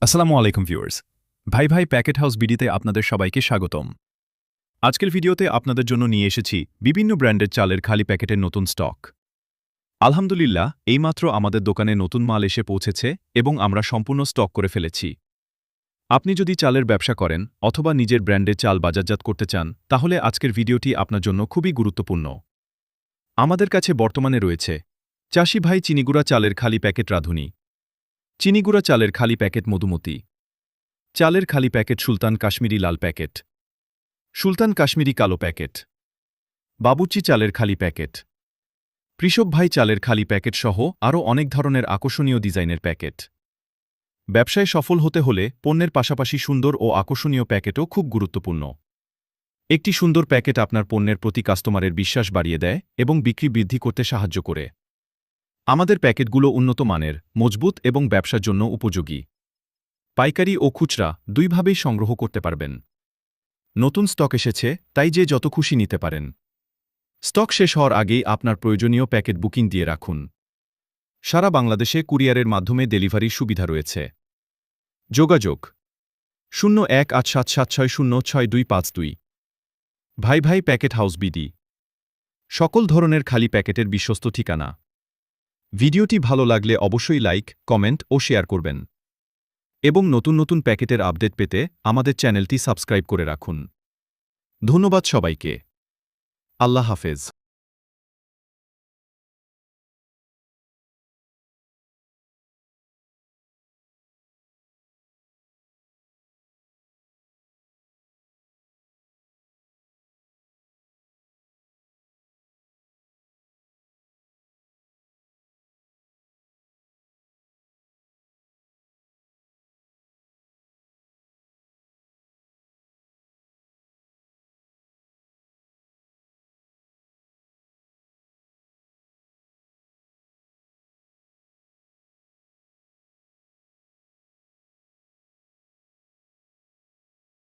আসসালামু আলাইকুম ভিউয়ার্স। ভাই ভাই প্যাকেট হাউস বিডিতে আপনাদের সবাইকে স্বাগতম। আজকের ভিডিওতে আপনাদের জন্য নিয়ে এসেছি বিভিন্ন ব্র্যান্ডের চালের খালি প্যাকেটের নতুন স্টক। আলহামদুলিল্লাহ, এইমাত্র আমাদের দোকানে নতুন মাল এসে পৌঁছেছে এবং আমরা সম্পূর্ণ স্টক করে ফেলেছি। আপনি যদি চালের ব্যবসা করেন অথবা নিজের ব্র্যান্ডের চাল বাজারজাত করতে চান, তাহলে আজকের ভিডিওটি আপনার জন্য খুবই গুরুত্বপূর্ণ। আমাদের কাছে বর্তমানে রয়েছে চাষি ভাই চিনিগুড়া চালের খালি প্যাকেট রাঁধুনি, চিনিগুড়া চালের খালি প্যাকেট মধুমতি, চালের খালি প্যাকেট সুলতান কাশ্মীরি লাল প্যাকেট, সুলতান কাশ্মীরি কালো প্যাকেট, বাবুর্চি চালের খালি প্যাকেট, কৃষক ভাই চালের খালি প্যাকেট সহ আরও অনেক ধরনের আকর্ষণীয় ডিজাইনের প্যাকেট। ব্যবসায় সফল হতে হলে পণ্যের পাশাপাশি সুন্দর ও আকর্ষণীয় প্যাকেটও খুব গুরুত্বপূর্ণ। একটি সুন্দর প্যাকেট আপনার পণ্যের প্রতি কাস্টমারের বিশ্বাস বাড়িয়ে দেয় এবং বিক্রি বৃদ্ধি করতে সাহায্য করে। আমাদের প্যাকেটগুলো উন্নত মানের, মজবুত এবং ব্যবসার জন্য উপযোগী। পাইকারি ও খুচরা দুইভাবেই সংগ্রহ করতে পারবেন। নতুন স্টক এসেছে, তাই যে যত খুশি নিতে পারেন। স্টক শেষ হওয়ার আগেই আপনার প্রয়োজনীয় প্যাকেট বুকিং দিয়ে রাখুন। সারা বাংলাদেশে কুরিয়ারের মাধ্যমে ডেলিভারির সুবিধা রয়েছে। যোগাযোগ 018776606252। ভাই ভাই প্যাকেট হাউস বিডি, সকল ধরনের খালি প্যাকেটের বিশ্বস্ত ঠিকানা। ভিডিওটি ভালো লাগলে অবশ্যই লাইক, কমেন্ট ও শেয়ার করবেন এবং নতুন নতুন প্যাকেটের আপডেট পেতে আমাদের চ্যানেলটি সাবস্ক্রাইব করে রাখুন। ধন্যবাদ সবাইকে। আল্লাহ হাফেজ।